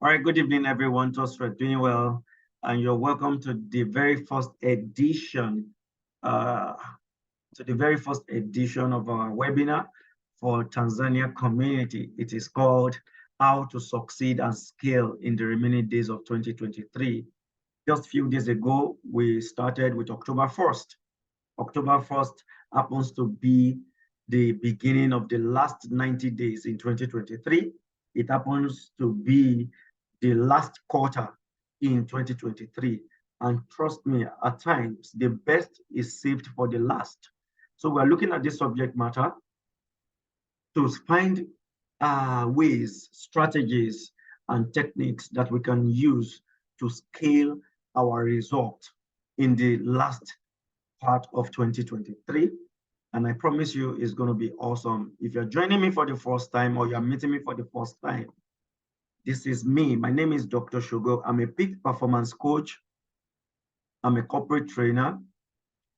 All right, good evening, everyone. Trust you're doing well, and you're welcome to the very first edition, uh, of our webinar for Tanzania community. It is called "How to Succeed and Scale in the Remaining Days of 2023." Just a few days ago, we started with October 1st. October 1st happens to be the beginning of the last 90 days in 2023. It happens to be the last quarter in 2023. And trust me, at times, the best is saved for the last. So we're looking at this subject matter to find ways, strategies, and techniques that we can use to scale our result in the last part of 2023. And I promise you it's going to be awesome. If you're joining me for the first time or you're meeting me for the first time, this is me. My name is Dr. Shogo. I'm a peak performance coach. I'm a corporate trainer.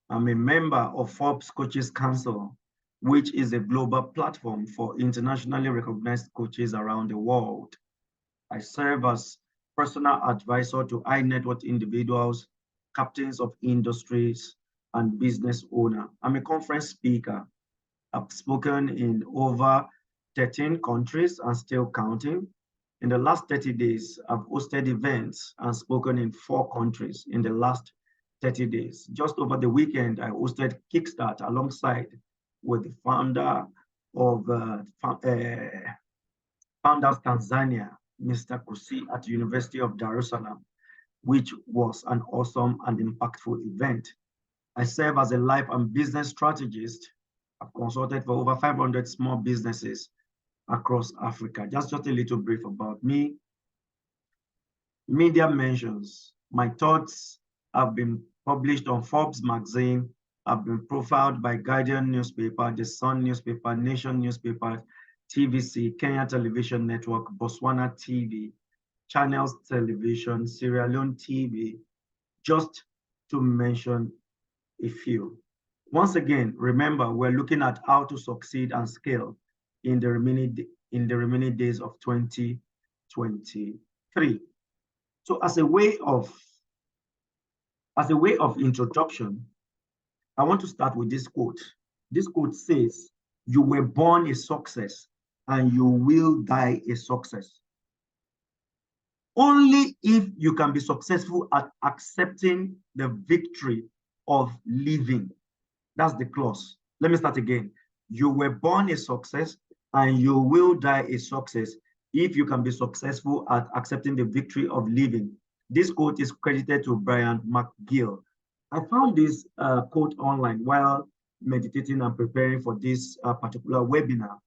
I'm a member of Forbes Coaches Council, which is a global platform for internationally recognized coaches around the world. I serve as personal advisor to high net worth individuals, captains of industries, and business owner. I'm a conference speaker. I've spoken in over 13 countries and still counting. In the last 30 days, I've hosted events and spoken in 4 countries in the last 30 days. Just over the weekend, I hosted Kickstart alongside with the founder of Founders Tanzania, Mr. Kusi at the University of Dar es Salaam, which was an awesome and impactful event. I serve as a life and business strategist. I've consulted for over 500 small businesses across Africa. Just a little brief about me. Media mentions. My thoughts have been published on Forbes magazine. I've been profiled by Guardian newspaper, The Sun newspaper, Nation newspaper, TVC, Kenya Television Network, Botswana TV, Channels Television, Sierra Leone TV, just to mention a few. Once again, remember, we're looking at how to succeed and scale in the remaining days of 2023. So as a way of introduction, I want to start with this quote. This quote says, "You were born a success and you will die a success. Only if you can be successful at accepting the victory of living." That's the clause. Let me start again. You were born a success and you will die a success if you can be successful at accepting the victory of living. This quote is credited to Brian McGill. I found this quote online while meditating and preparing for this particular webinar.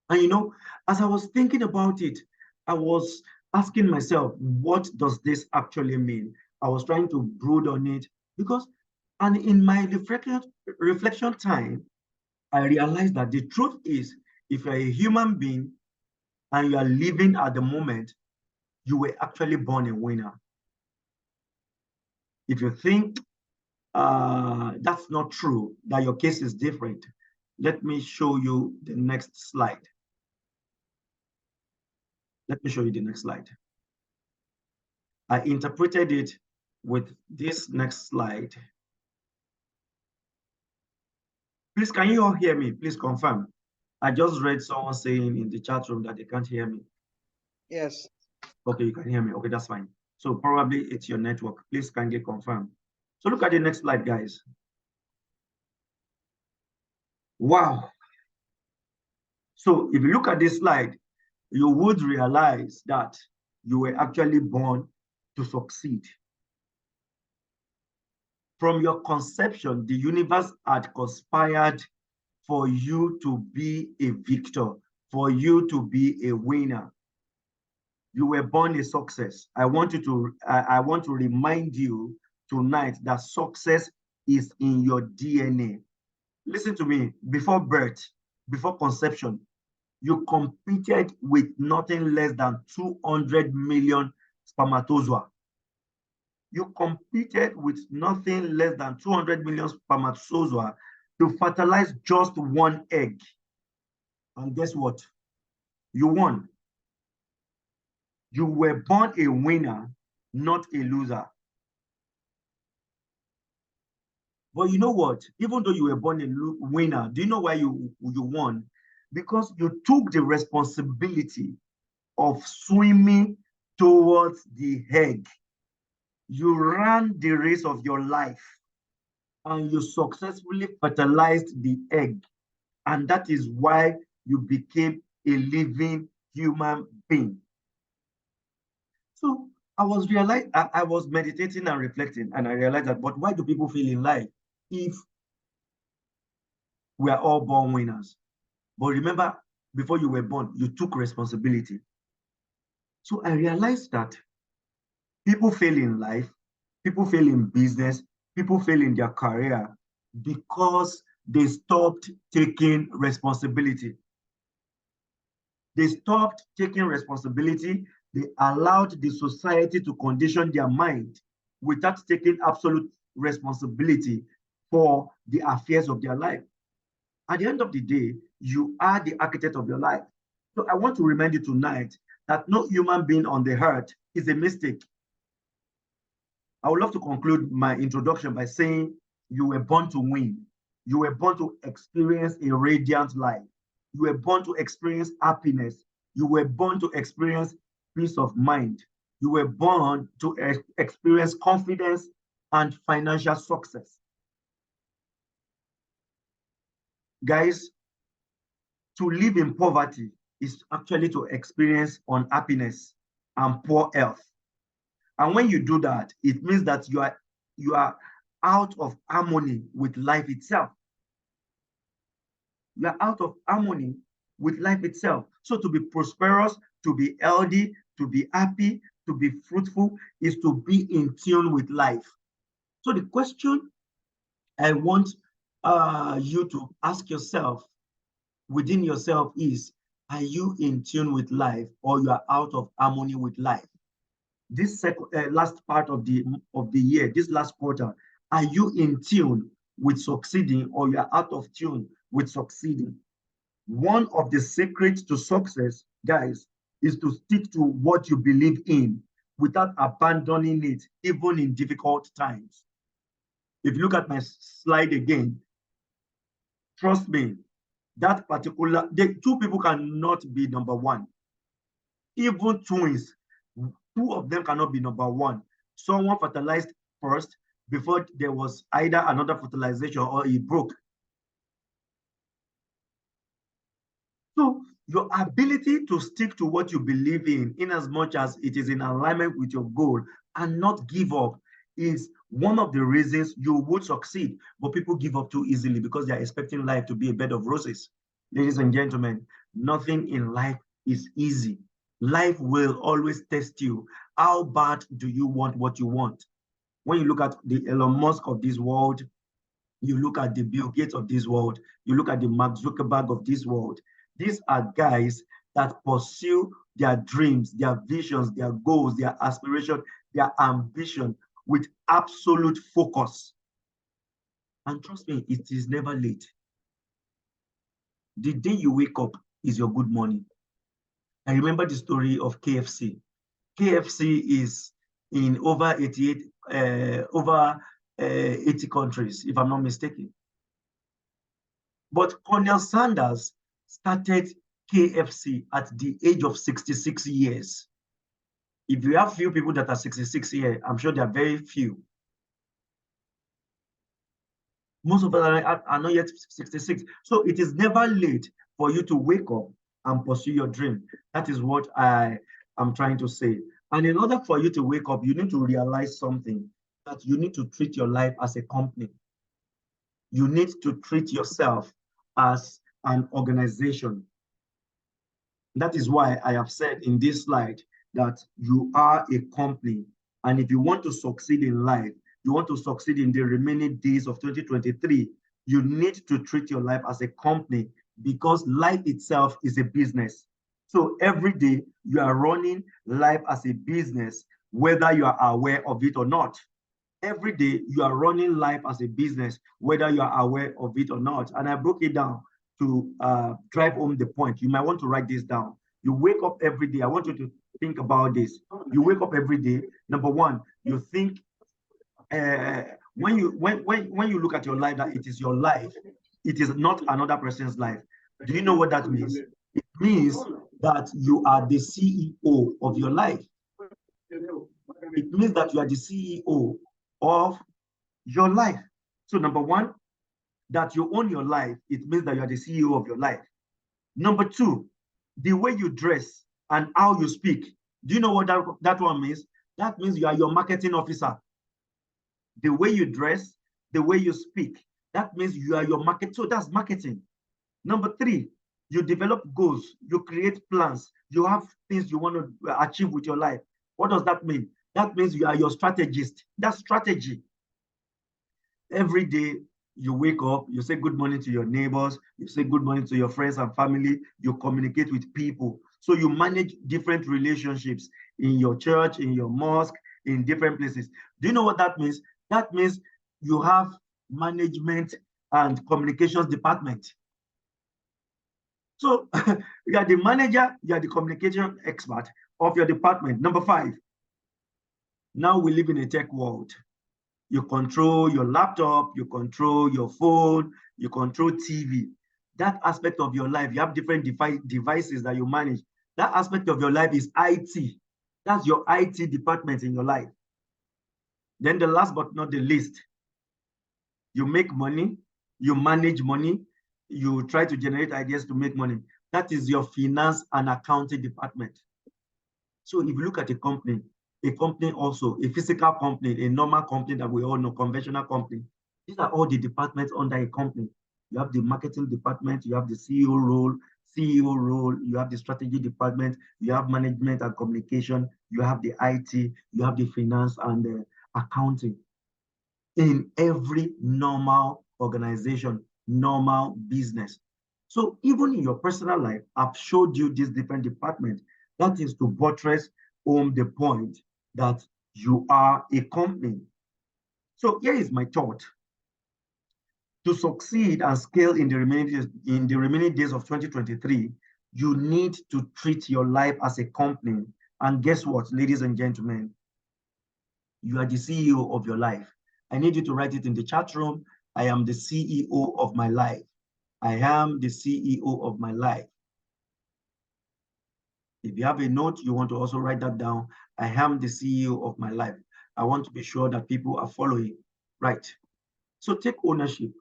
And you know, as I was thinking about it, I was asking myself, what does this actually mean? I was trying to brood on it because, and in my reflection time, I realized that the truth is, if you're a human being and you are living at the moment, you were actually born a winner. If you think that's not true, that your case is different, let me show you the next slide. Let me show you the next slide. I interpreted it with this next slide. Please, can you all hear me? Please confirm. I just read someone saying in the chat room that they can't hear me. Yes. Okay, you can hear me. Okay, that's fine. So probably it's your network. Please kindly confirm. So look at the next slide, guys. Wow. So if you look at this slide, you would realize that you were actually born to succeed. From your conception, the universe had conspired for you to be a victor, for you to be a winner. You were born a success. I want to remind you tonight that success is in your DNA. Listen to me, before birth, before conception, you competed with nothing less than 200 million spermatozoa. You competed with nothing less than 200 million spermatozoa to fertilize just one egg. And guess what? You won. You were born a winner, not a loser. But you know what? Even though you were born a winner, do you know why you won? Because you took the responsibility of swimming towards the egg. You ran the race of your life and you successfully fertilized the egg. And that is why you became a living human being. So I was meditating and reflecting, and I realized that, but why do people fail in life if we are all born winners? But remember, before you were born, you took responsibility. So I realized that people fail in life, people fail in business, people fail in their career because they stopped taking responsibility. They stopped taking responsibility. They allowed the society to condition their mind without taking absolute responsibility for the affairs of their life. At the end of the day, you are the architect of your life. So I want to remind you tonight that no human being on the earth is a mistake. I would love to conclude my introduction by saying you were born to win. You were born to experience a radiant life. You were born to experience happiness. You were born to experience peace of mind. You were born to experience confidence and financial success. Guys, to live in poverty is actually to experience unhappiness and poor health. And when you do that, it means that you are out of harmony with life itself. You are out of harmony with life itself. So to be prosperous, to be healthy, to be happy, to be fruitful is to be in tune with life. So the question I want you to ask yourself within yourself is, are you in tune with life or you are out of harmony with life? This last part of the year, this last quarter, are you in tune with succeeding or you are out of tune with succeeding? One of the secrets to success, guys, is to stick to what you believe in without abandoning it, even in difficult times. If you look at my slide again, trust me, that particular, the two people cannot be number one. Even twins, two of them cannot be number one. Someone fertilized first before there was either another fertilization or it broke. So your ability to stick to what you believe in as much as it is in alignment with your goal and not give up is one of the reasons you would succeed. But people give up too easily because they are expecting life to be a bed of roses. Ladies and gentlemen, nothing in life is easy. Life will always test you. How bad do you want what you want? When you look at the Elon Musk of this world, you look at the Bill Gates of this world, you look at the Mark Zuckerberg of this world, these are guys that pursue their dreams, their visions, their goals, their aspiration, their ambition with absolute focus. And trust me, it is never late. The day you wake up is your good morning. I remember the story of KFC. KFC is in over 80 countries, if I'm not mistaken. But Colonel Sanders started KFC at the age of 66 years. If you have few people that are 66 years, I'm sure there are very few. Most of us are not yet 66. So it is never late for you to wake up and pursue your dream. That is what I am trying to say. And in order for you to wake up, you need to realize something, that you need to treat your life as a company. You need to treat yourself as an organization. That is why I have said in this slide that you are a company. And if you want to succeed in life, you want to succeed in the remaining days of 2023, you need to treat your life as a company because life itself is a business. So every day you are running life as a business, whether you are aware of it or not. Every day you are running life as a business, whether you are aware of it or not. And I broke it down to drive home the point. You might want to write this down. You wake up every day. I want you to think about this. You wake up every day. Number one, you think when you look at your life that it is your life, it is not another person's life. Do you know what that means? It means that you are the CEO of your life. It means that you are the CEO of your life. So number one, that you own your life, it means that you are the CEO of your life. Number two, the way you dress and how you speak. Do you know what that one means? That means you are your marketing officer. The way you dress, the way you speak, that means you are your market. So that's marketing. Number three, you develop goals, you create plans, you have things you want to achieve with your life. What does that mean? That means you are your strategist. That's strategy. Every day you wake up, you say good morning to your neighbors, you say good morning to your friends and family, you communicate with people. So you manage different relationships in your church, in your mosque, in different places. Do you know what that means? That means you have management and communications department. So you are the manager, you are the communication expert of your department. Number five, now we live in a tech world. You control your laptop, you control your phone, you control TV. That aspect of your life, you have different devices that you manage. That aspect of your life is IT. That's your IT department in your life. Then the last but not the least, you make money, you manage money, you try to generate ideas to make money. That is your finance and accounting department. So if you look at a company also, a physical company, a normal company that we all know, conventional company, these are all the departments under a company. You have the marketing department, you have the CEO role, you have the strategy department, you have management and communication, you have the IT, you have the finance and the accounting. In every normal organization, normal business. So even in your personal life, I've showed you these different departments. That is to buttress home the point that you are a company. So here is my thought. To succeed and scale in the remaining days of 2023, you need to treat your life as a company. And guess what, ladies and gentlemen? You are the CEO of your life. I need you to write it in the chat room. I am the CEO of my life. I am the CEO of my life. If you have a note, you want to also write that down. I am the CEO of my life. I want to be sure that people are following. Right. So take ownership,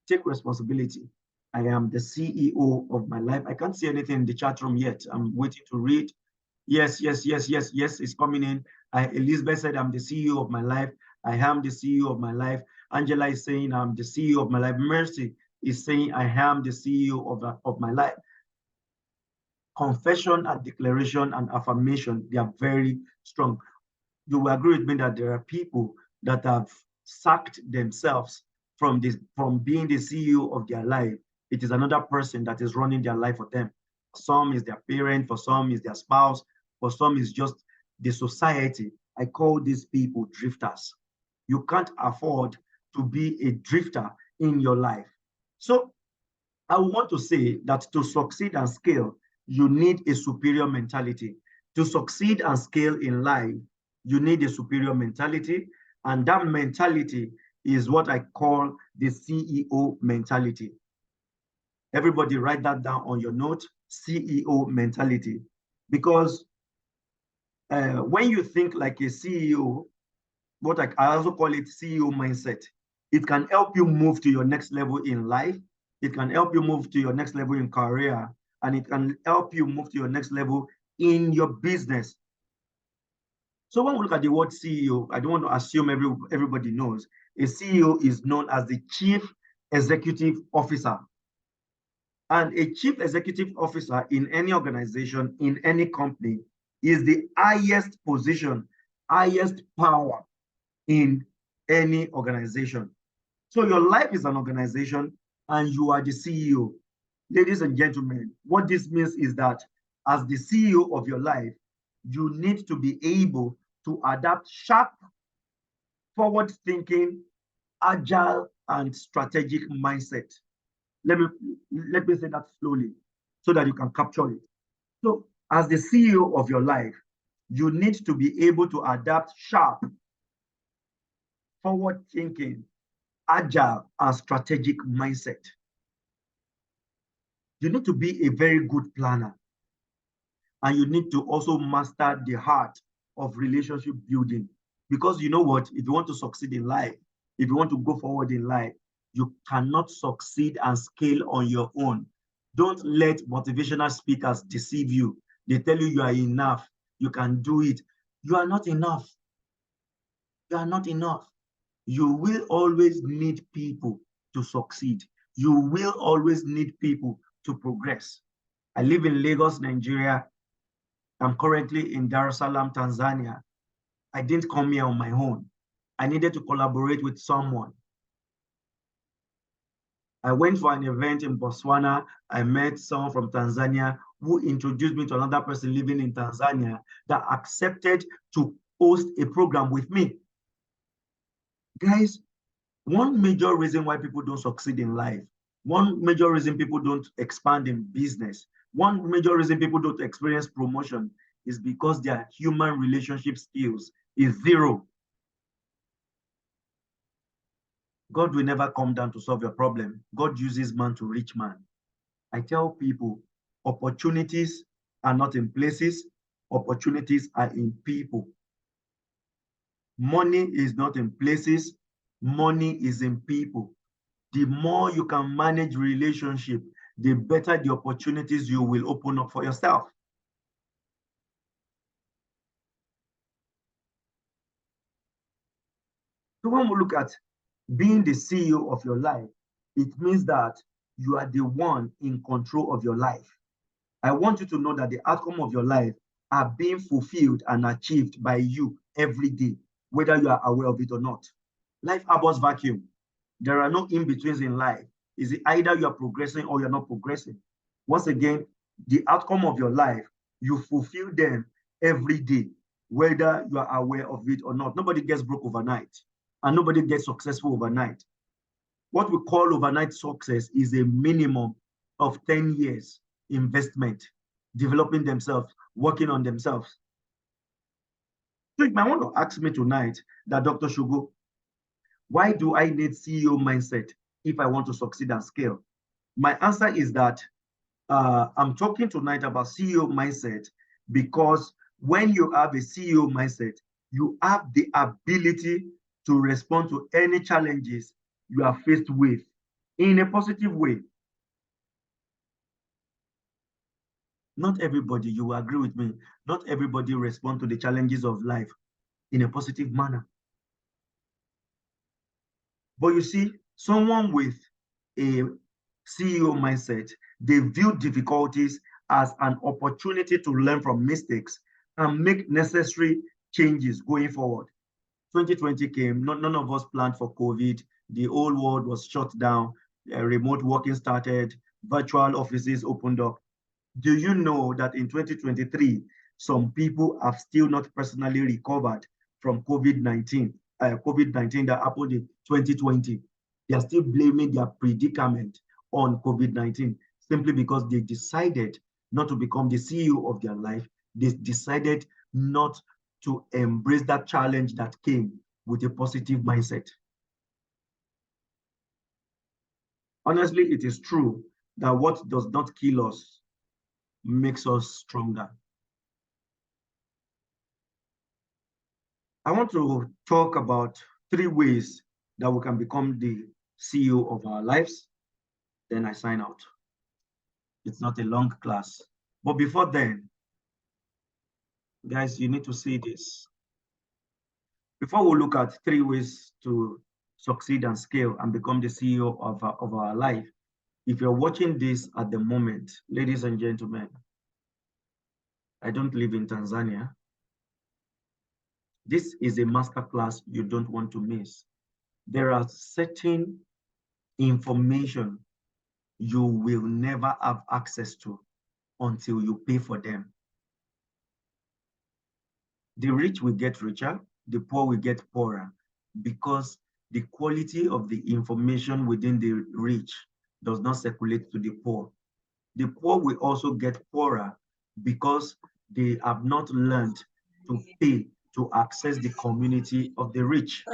take responsibility. I am the CEO of my life. I can't see anything in the chat room yet. I'm waiting to read. Yes, it's coming in. Elizabeth said, I'm the CEO of my life. I am the CEO of my life. Angela is saying, I'm the CEO of my life. Mercy is saying, I am the CEO of my life. Confession and declaration and affirmation, they are very strong. You will agree with me that there are people that have sacked themselves from being the CEO of their life. It is another person that is running their life for them. For some is their parent, for some is their spouse, for some is just the society. I call these people drifters. You can't afford to be a drifter in your life. So I want to say that to succeed and scale, you need a superior mentality. To succeed and scale in life, you need a superior mentality. And that mentality is what I call the CEO mentality. Everybody write that down on your note, CEO mentality. Because when you think like a CEO, what I also call it CEO mindset, it can help you move to your next level in life. It can help you move to your next level in career, and it can help you move to your next level in your business. So when we look at the word CEO, I don't want to assume everybody knows. A CEO is known as the Chief Executive Officer. And a Chief Executive Officer in any organization, in any company, is the highest position, highest power in any organization. So your life is an organization and you are the CEO. Ladies and gentlemen, what this means is that as the CEO of your life, you need to be able to adapt sharp, forward-thinking, agile, and strategic mindset. Let me say that slowly so that you can capture it. So as the CEO of your life, You need to be able to adapt sharp, forward thinking, agile, and strategic mindset. You need to be a very good planner. And you need to also master the art of relationship building. Because you know what? If you want to succeed in life, if you want to go forward in life, you cannot succeed and scale on your own. Don't let motivational speakers deceive you. They tell you you are enough, you can do it. You are not enough. You are not enough. You will always need people to succeed. You will always need people to progress. I live in Lagos, Nigeria. I'm currently in Dar es Salaam, Tanzania. I didn't come here on my own. I needed to collaborate with someone. I went for an event in Botswana. I met someone from Tanzania who introduced me to another person living in Tanzania that accepted to host a program with me. Guys, one major reason why people don't succeed in life, one major reason people don't expand in business, one major reason people don't experience promotion is because their human relationship skills is zero. God will never come down to solve your problem. God uses man to reach man. I tell people, opportunities are not in places, opportunities are in people. Money is not in places, money is in people. The more you can manage relationship, the better the opportunities you will open up for yourself. So when we look at being the CEO of your life, it means that you are the one in control of your life. I want you to know that the outcome of your life are being fulfilled and achieved by you every day, whether you are aware of it or not. Life abhors vacuum. There are no in-betweens in life. Is it either you are progressing or you're not progressing? Once again, the outcome of your life, you fulfill them every day, whether you are aware of it or not. Nobody gets broke overnight, and nobody gets successful overnight. What we call overnight success is a minimum of 10 years investment, developing themselves, working on themselves. So you might want to ask me tonight that, Dr. Shogo, why do I need CEO mindset if I want to succeed and scale? My answer is that I'm talking tonight about CEO mindset because when you have a CEO mindset, you have the ability to respond to any challenges you are faced with in a positive way. Not everybody, you will agree with me, not everybody responds to the challenges of life in a positive manner. But you see, someone with a CEO mindset, they view difficulties as an opportunity to learn from mistakes and make necessary changes going forward. 2020 came, none of us planned for COVID. The whole world was shut down. Remote working started. Virtual offices opened up. Do you know that in 2023, some people have still not personally recovered from COVID-19 that happened in 2020? They are still blaming their predicament on COVID-19 simply because they decided not to become the CEO of their life. They decided not to embrace that challenge that came with a positive mindset. Honestly, it is true that what does not kill us makes us stronger. I want to talk about 3 ways that we can become the CEO of our lives. Then I sign out. It's not a long class. But before then, guys, you need to see this. Before we look at 3 ways to succeed and scale and become the CEO of our life, if you're watching this at the moment, ladies and gentlemen, I don't live in Tanzania. This is a masterclass you don't want to miss. There are certain information you will never have access to until you pay for them. The rich will get richer, the poor will get poorer, because the quality of the information within the rich does not circulate to the poor. The poor will also get poorer because they have not learned to pay to access the community of the rich.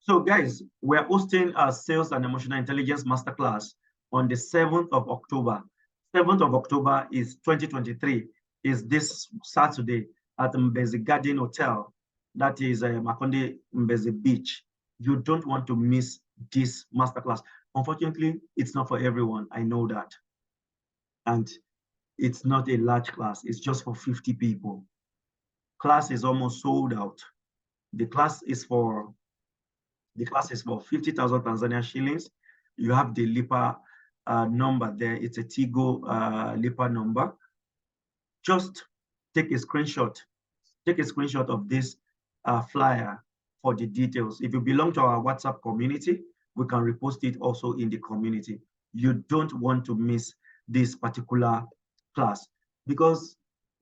So guys, we're hosting a sales and emotional intelligence masterclass on the 7th of October. 7th of October is 2023, is this Saturday at Mbezi Garden Hotel. That is Makonde Mbezi Beach. You don't want to miss this masterclass. Unfortunately, it's not for everyone. I know that. And it's not a large class. It's just for 50 people. Class is almost sold out. The class is for 50,000 Tanzania shillings. You have the LIPA number there. It's a Tigo LIPA number. Just take a screenshot. Take a screenshot of this flyer for the details. If you belong to our WhatsApp community, we can repost it also in the community. You don't want to miss this particular class, because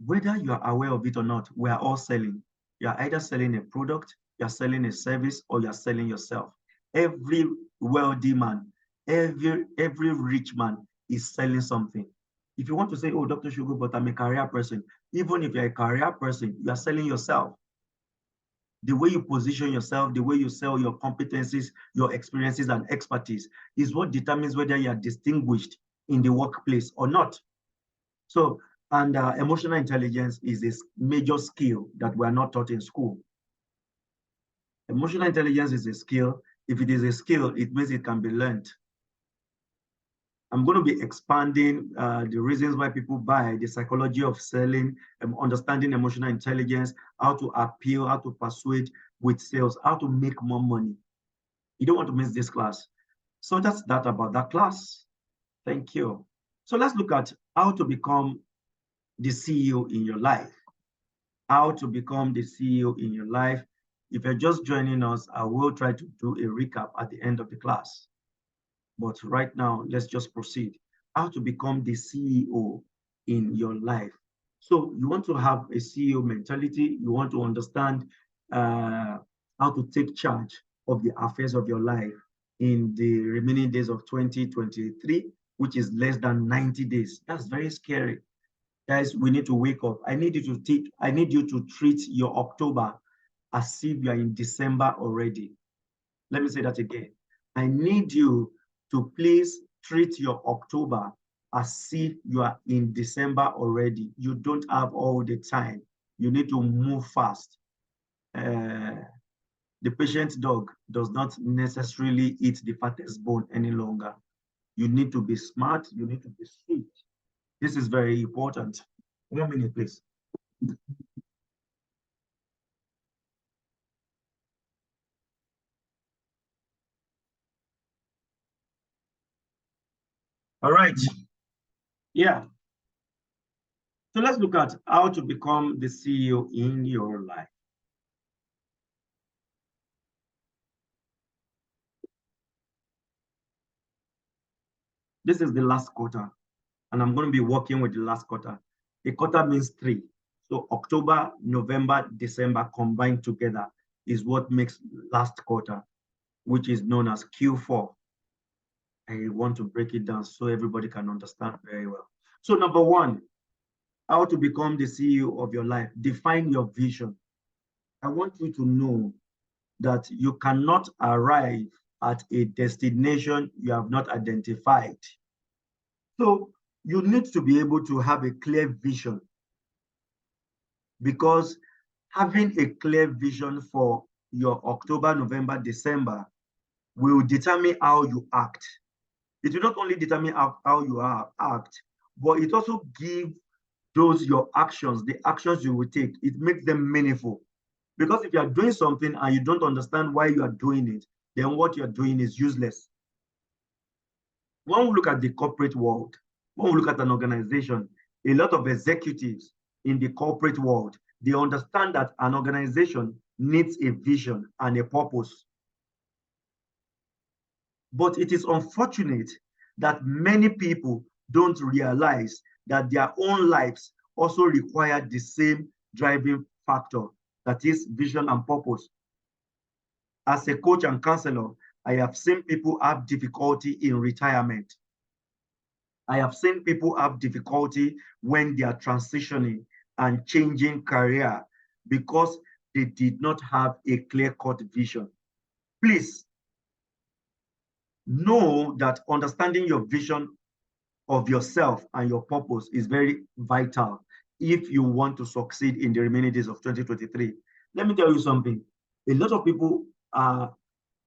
whether you are aware of it or not, we are all selling. You are either selling a product, you're selling a service, or you're selling yourself. Every wealthy man, every rich man is selling something. If you want to say, oh, Dr. Shogo, but I'm a career person, even if you're a career person, you're selling yourself. The way you position yourself, the way you sell your competencies, your experiences and expertise is what determines whether you are distinguished in the workplace or not. So, and emotional intelligence is a major skill that we are not taught in school. Emotional intelligence is a skill. If it is a skill, it means it can be learned. I'm going to be expanding the reasons why people buy, the psychology of selling, understanding emotional intelligence, how to appeal, how to persuade with sales, how to make more money. You don't want to miss this class. So that's that about that class. Thank you. So let's look at how to become the CEO in your life. How to become the CEO in your life. If you're just joining us, I will try to do a recap at the end of the class. But right now, let's just proceed. How to become the CEO in your life. So you want to have a CEO mentality. You want to understand how to take charge of the affairs of your life in the remaining days of 2023, which is less than 90 days. That's very scary. Guys, we need to wake up. I need you to treat your October as if you are in December already. Let me say that again. I need you to please treat your October as if you are in December already. You don't have all the time. You need to move fast. The patient dog does not necessarily eat the fattest bone any longer. You need to be smart. You need to be sweet. This is very important. 1 minute, please. All right. Yeah. So let's look at how to become the CEO in your life. This is the last quarter, and I'm going to be working with the last quarter. A quarter means 3. So October, November, December combined together is what makes last quarter, which is known as Q4. I want to break it down so everybody can understand very well. So number 1, how to become the CEO of your life. Define your vision. I want you to know that you cannot arrive at a destination you have not identified. So you need to be able to have a clear vision, because having a clear vision for your October, November, December will determine how you act. It will not only determine how you act, but it also gives those your actions, the actions you will take, it makes them meaningful. Because if you are doing something and you don't understand why you are doing it, then what you're doing is useless. When we look at the corporate world, when we look at an organization, a lot of executives in the corporate world, they understand that an organization needs a vision and a purpose. But it is unfortunate that many people don't realize that their own lives also require the same driving factor, that is vision and purpose. As a coach and counselor, I have seen people have difficulty in retirement. I have seen people have difficulty when they are transitioning and changing career because they did not have a clear-cut vision. Please know that understanding your vision of yourself and your purpose is very vital if you want to succeed in the remaining days of 2023. Let me tell you something. A lot of people are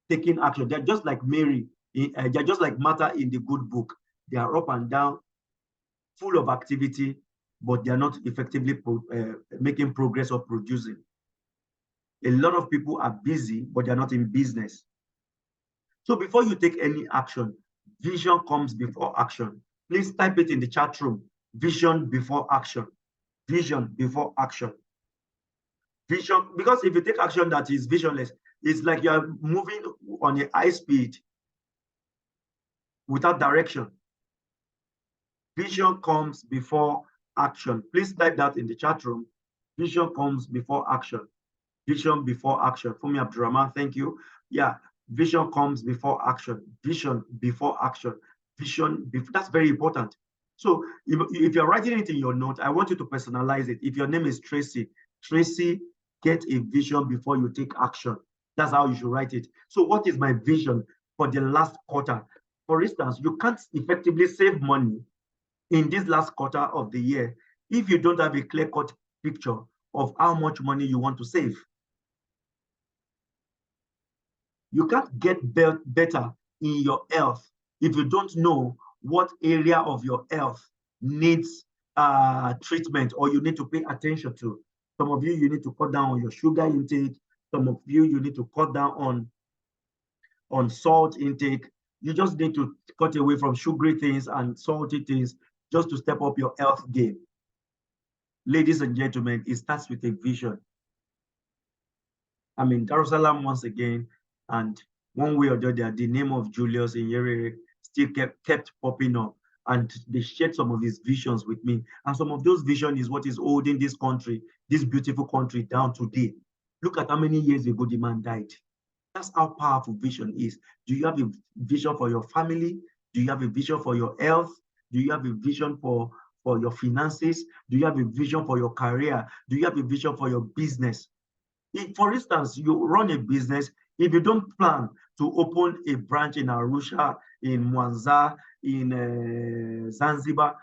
taking action. They're just like Mary. They're just like Martha in the good book. They are up and down, full of activity, but they are not effectively making progress or producing. A lot of people are busy, but they're not in business. So before you take any action, vision comes before action. Please type it in the chat room. Vision before action. Vision before action. Vision, because if you take action that is visionless, it's like you are moving on a high speed without direction. Vision comes before action. Please type that in the chat room. Vision comes before action. Vision before action. Fumi Abdurrahman, thank you. Yeah, vision comes before action. Vision before action. Vision, that's very important. So if you're writing it in your note, I want you to personalize it. If your name is Tracy, Tracy, get a vision before you take action. That's how you should write it. So what is my vision for the last quarter? For instance, you can't effectively save money in this last quarter of the year if you don't have a clear-cut picture of how much money you want to save. You can't get better in your health if you don't know what area of your health needs treatment or you need to pay attention to. Some of you, you need to cut down on your sugar intake. Some of you, you need to cut down on salt intake. You just need to cut away from sugary things and salty things just to step up your health game. Ladies and gentlemen, it starts with a vision. I'm in Darussalam once again, and one way or the other, the name of Julius Nyerere still kept popping up, and they shared some of his visions with me. And some of those visions is what is holding this country, this beautiful country, down today. Look at how many years ago the man died. That's how powerful vision is. Do you have a vision for your family? Do you have a vision for your health? Do you have a vision for your finances? Do you have a vision for your career? Do you have a vision for your business? If, for instance, you run a business, if you don't plan to open a branch in Arusha, in Mwanza, in Zanzibar,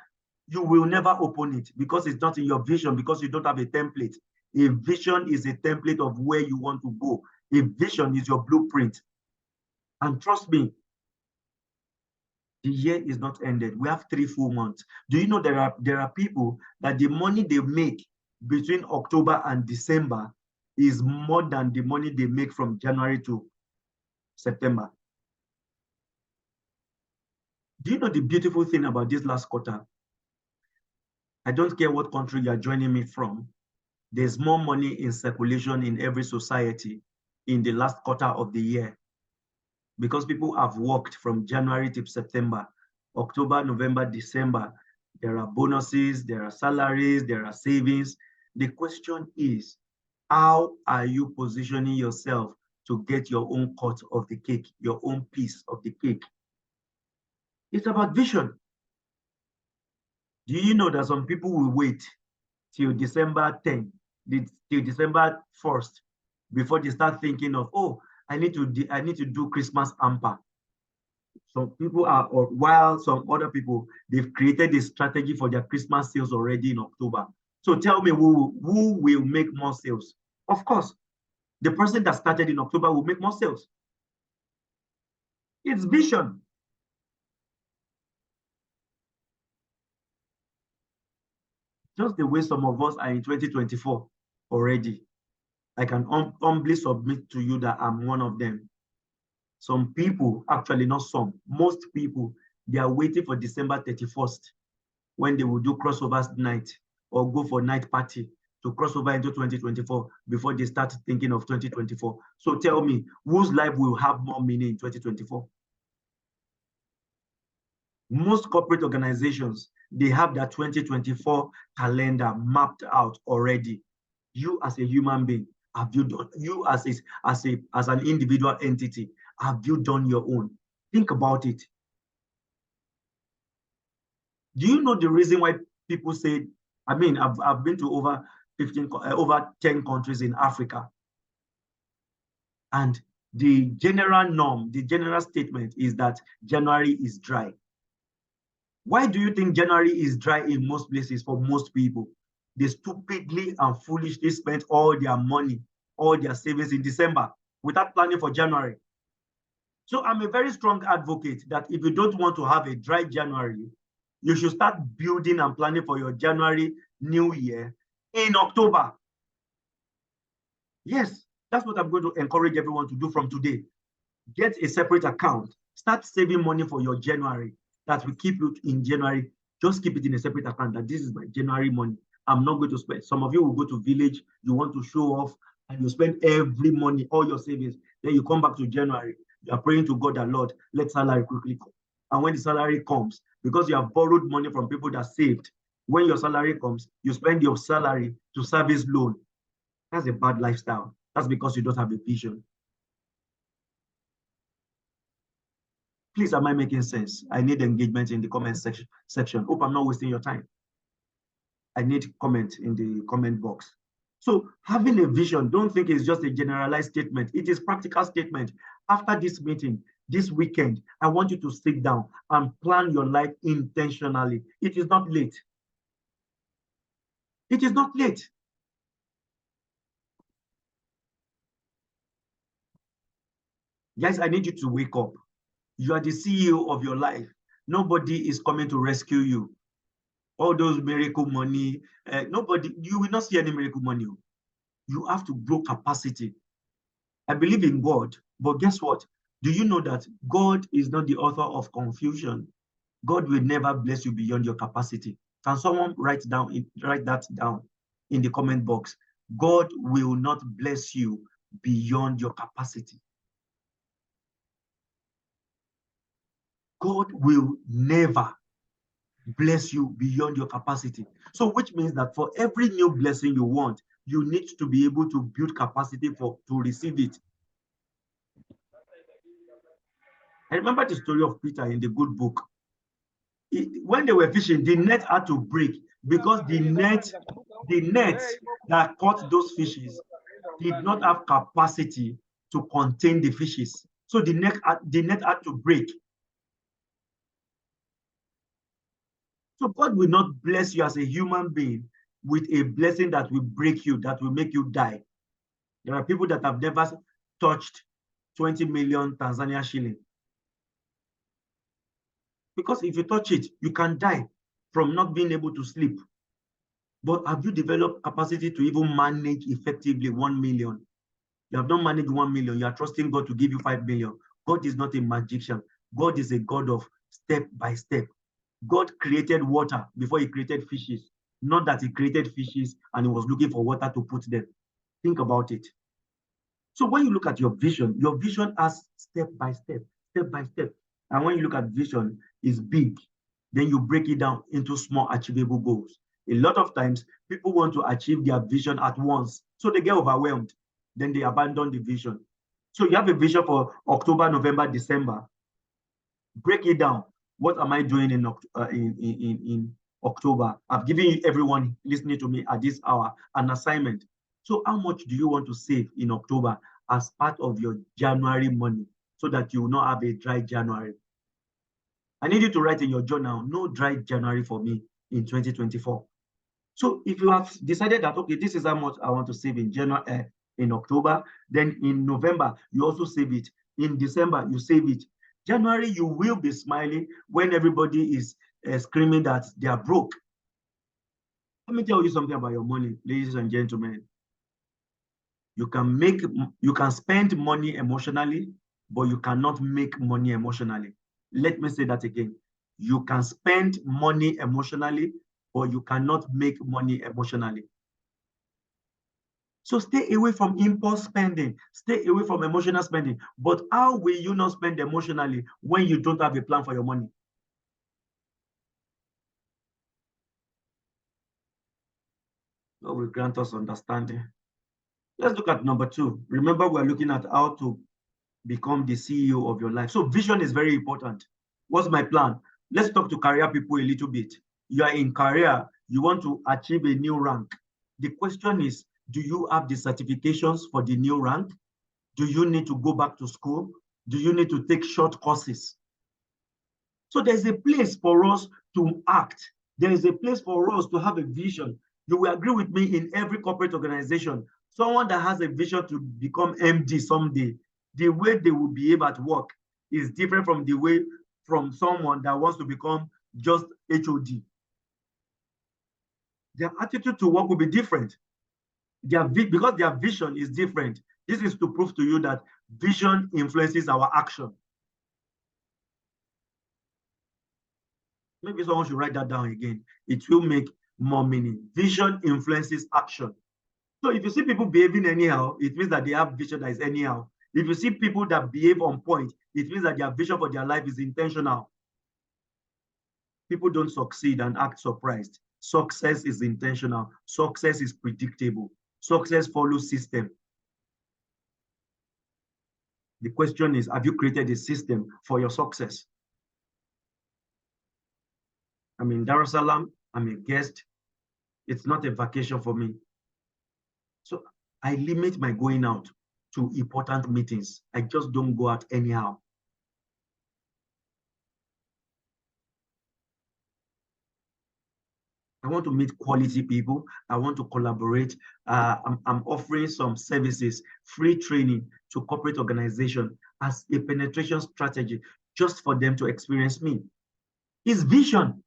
you will never open it because it's not in your vision, because you don't have a template. A vision is a template of where you want to go. A vision is your blueprint. And trust me, the year is not ended. We have 3 full months. Do you know there are people that the money they make between October and December is more than the money they make from January to September? Do you know the beautiful thing about this last quarter? I don't care what country you are joining me from. There's more money in circulation in every society in the last quarter of the year because people have worked from January to September, October, November, December. There are bonuses, there are salaries, there are savings. The question is, how are you positioning yourself to get your own cut of the cake, your own piece of the cake? It's about vision. Do you know that some people will wait till December 10th, till December 1st, before they start thinking of, oh, I need to do Christmas hamper. Some people are, or while some other people, they've created a strategy for their Christmas sales already in October. So tell me, who will make more sales? Of course, the person that started in October will make more sales. It's vision. Just the way some of us are in 2024 already. I can humbly submit to you that I'm one of them. Some people, actually not some, most people, they are waiting for December 31st when they will do crossovers night or go for night party to cross over into 2024 before they start thinking of 2024. So tell me, whose life will have more meaning in 2024? Most corporate organizations, they have their 2024 calendar mapped out already. You as a human being, have you done, you as an individual entity, have you done your own? Think about it. Do you know the reason why people say, I mean, I've been to over 15, over 10 countries in Africa. And the general norm, the general statement is that January is dry. Why do you think January is dry in most places for most people? They stupidly and foolishly spent all their money, all their savings in December without planning for January. So I'm a very strong advocate that if you don't want to have a dry January, you should start building and planning for your January New Year in October. Yes, that's what I'm going to encourage everyone to do from today. Get a separate account. Start saving money for your January. That will keep you in January. Just keep it in a separate account. That this is my January money. I'm not going to spend. Some of you will go to village. You want to show off, and you spend every money, all your savings. Then you come back to January. You are praying to God that, Lord, let salary quickly come. And when the salary comes, because you have borrowed money from people that saved, when your salary comes, you spend your salary to service loan. That's a bad lifestyle. That's because you don't have a vision. Please, am I making sense? I need engagement in the comment section. Hope I'm not wasting your time. I need comment in the comment box. So having a vision, don't think it's just a generalized statement. It is practical statement. After this meeting, this weekend, I want you to sit down and plan your life intentionally. It is not late. It is not late. Guys, I need you to wake up. You are the CEO of your life. Nobody is coming to rescue you. All those miracle money, nobody, you will not see any miracle money. You have to grow capacity. I believe in God, but guess what? Do you know that God is not the author of confusion? God will never bless you beyond your capacity. Can someone write that down in the comment box? God will not bless you beyond your capacity. God will never bless you beyond your capacity. So which means that for every new blessing you want, you need to be able to build capacity to receive it. I remember the story of Peter in the good book. When they were fishing, the net had to break because the net that caught those fishes did not have capacity to contain the fishes. So the net had to break. So God will not bless you as a human being with a blessing that will break you, that will make you die. There are people that have never touched 20 million Tanzania shilling. Because if you touch it, you can die from not being able to sleep. But have you developed capacity to even manage effectively 1 million? You have not managed 1 million. You are trusting God to give you 5 million. God is not a magician. God is a God of step by step. God created water before he created fishes. Not that he created fishes and he was looking for water to put them. Think about it. So when you look at your vision has step by step, step by step. And when you look at vision, it's big. Then you break it down into small achievable goals. A lot of times, people want to achieve their vision at once. So they get overwhelmed. Then they abandon the vision. So you have a vision for October, November, December. Break it down. What am I doing in October? I've given everyone listening to me at this hour an assignment. So how much do you want to save in October as part of your January money so that you will not have a dry January? I need you to write in your journal, no dry January for me in 2024. So if you have decided that, okay, this is how much I want to save in January, in October, then in November, you also save it. In December, you save it. January, you will be smiling when everybody is screaming that they are broke. Let me tell you something about your money, ladies and gentlemen. You can spend money emotionally, but you cannot make money emotionally. Let me say that again. You can spend money emotionally, but you cannot make money emotionally. So stay away from impulse spending. Stay away from emotional spending. But how will you not spend emotionally when you don't have a plan for your money? God will grant us understanding. Let's look at number 2. Remember, we're looking at how to become the CEO of your life. So vision is very important. What's my plan? Let's talk to career people a little bit. You are in career, you want to achieve a new rank. The question is, do you have the certifications for the new rank? Do you need to go back to school? Do you need to take short courses? So there's a place for us to act. There is a place for us to have a vision. You will agree with me, in every corporate organization, someone that has a vision to become MD someday, the way they will behave at work is different from the way from someone that wants to become just HOD. Their attitude to work will be different. Because their vision is different. This is to prove to you that vision influences our action. Maybe someone should write that down again. It will make more meaning. Vision influences action. So if you see people behaving anyhow, it means that they have vision that is anyhow. If you see people that behave on point, it means that their vision for their life is intentional. People don't succeed and act surprised. Success is intentional. Success is predictable. Success follows system. The question is, have you created a system for your success? I'm in Dar es Salaam. I'm a guest. It's not a vacation for me. So I limit my going out to important meetings. I just don't go out anyhow. I want to meet quality people. I want to collaborate. I'm offering some services, free training to corporate organization as a penetration strategy just for them to experience me. It's vision.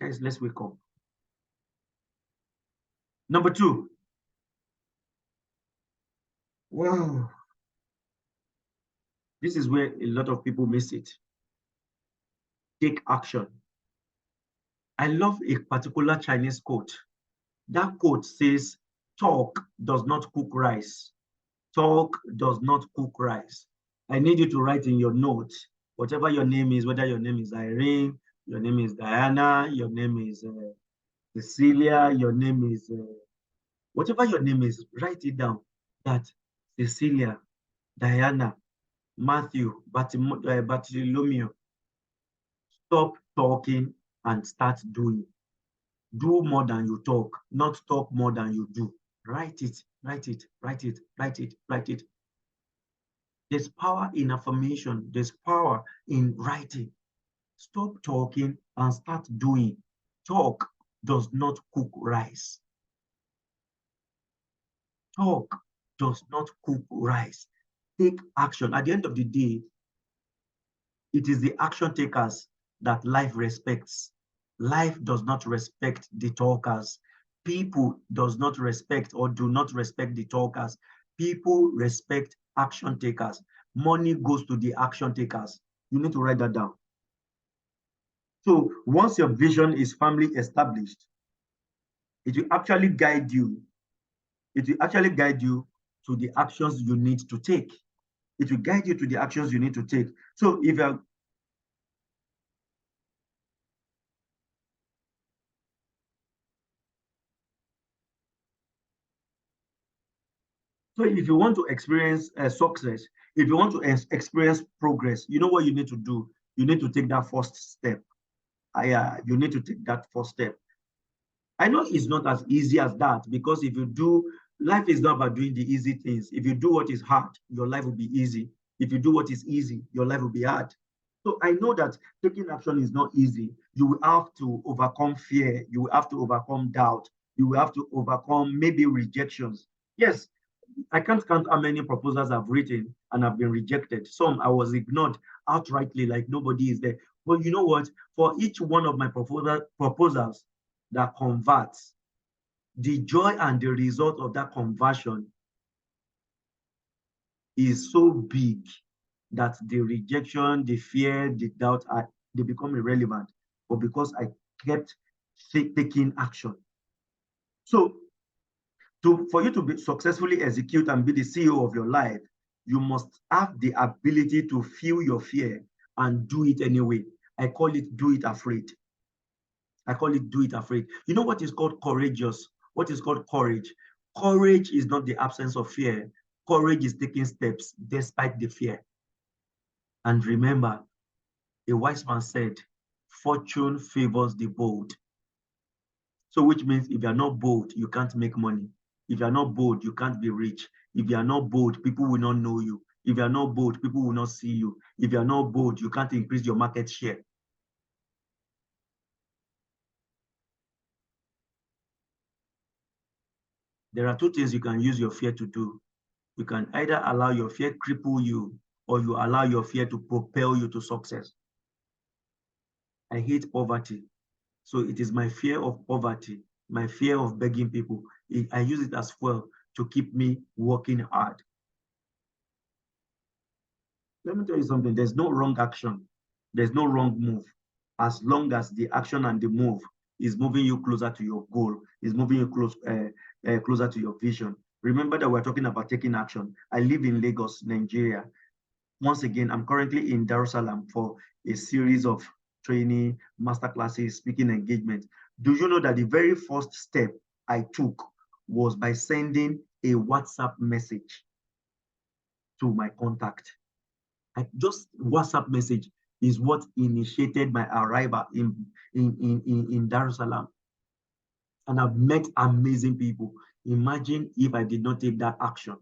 Guys, let's wake up. Number 2. Wow. This is where a lot of people miss it. Take action. I love a particular Chinese quote. That quote says, talk does not cook rice. Talk does not cook rice. I need you to write in your notes, whatever your name is, whether your name is Irene, your name is Diana, your name is Cecilia, your name is, whatever your name is, write it down. That Cecilia, Diana, Matthew, Bartholomew, stop talking and start doing. Do more than you talk, not talk more than you do. Write it, write it, write it, write it, write it. There's power in affirmation. There's power in writing. Stop talking and start doing. Talk does not cook rice. Talk does not cook rice. Take action. At the end of the day, it is the action takers that life respects. Life does not respect the talkers. People does not respect or do not respect the talkers. People respect action takers. Money goes to the action takers. You need to write that down. So once your vision is firmly established, it will actually guide you. It will actually guide you to the actions you need to take. It will guide you to the actions you need to take. So if you're So if you want to experience success, if you want to experience progress, you know what you need to do? You need to take that first step. You need to take that first step. I know it's not as easy as that, because if you do, life is not about doing the easy things. If you do what is hard, your life will be easy. If you do what is easy, your life will be hard. So I know that taking action is not easy. You will have to overcome fear. You will have to overcome doubt. You will have to overcome maybe rejections. Yes, I can't count how many proposals I've written and have been rejected. Some I was ignored outrightly, like nobody is there. But you know what? For each one of my proposals that converts, the joy and the result of that conversion is so big that the rejection, the fear, the doubt, they become irrelevant. But because I kept taking action. So for you to successfully execute and be the CEO of your life, you must have the ability to feel your fear and do it anyway. I call it do it afraid. I call it do it afraid. You know what is called courageous? What is called courage? Courage is not the absence of fear. Courage is taking steps despite the fear. And remember, a wise man said, fortune favors the bold. So which means if you're not bold, you can't make money. If you're not bold, you can't be rich. If you're not bold, people will not know you. If you're not bold, people will not see you. If you're not bold, you can't increase your market share. There are two things you can use your fear to do. You can either allow your fear cripple you, or you allow your fear to propel you to success. I hate poverty. So it is my fear of poverty, my fear of begging people. I use it as fuel to keep me working hard. Let me tell you something. There's no wrong action. There's no wrong move. As long as the action and the move is moving you closer to your goal, is moving you closer to your vision. Remember that we're talking about taking action. I live in Lagos, Nigeria. Once again, I'm currently in Dar es Salaam for a series of training, masterclasses, speaking engagements. Do you know that the very first step I took was by sending a WhatsApp message to my contact? Just WhatsApp message is what initiated my arrival in Dar es Salaam. And I've met amazing people. Imagine if I did not take that action.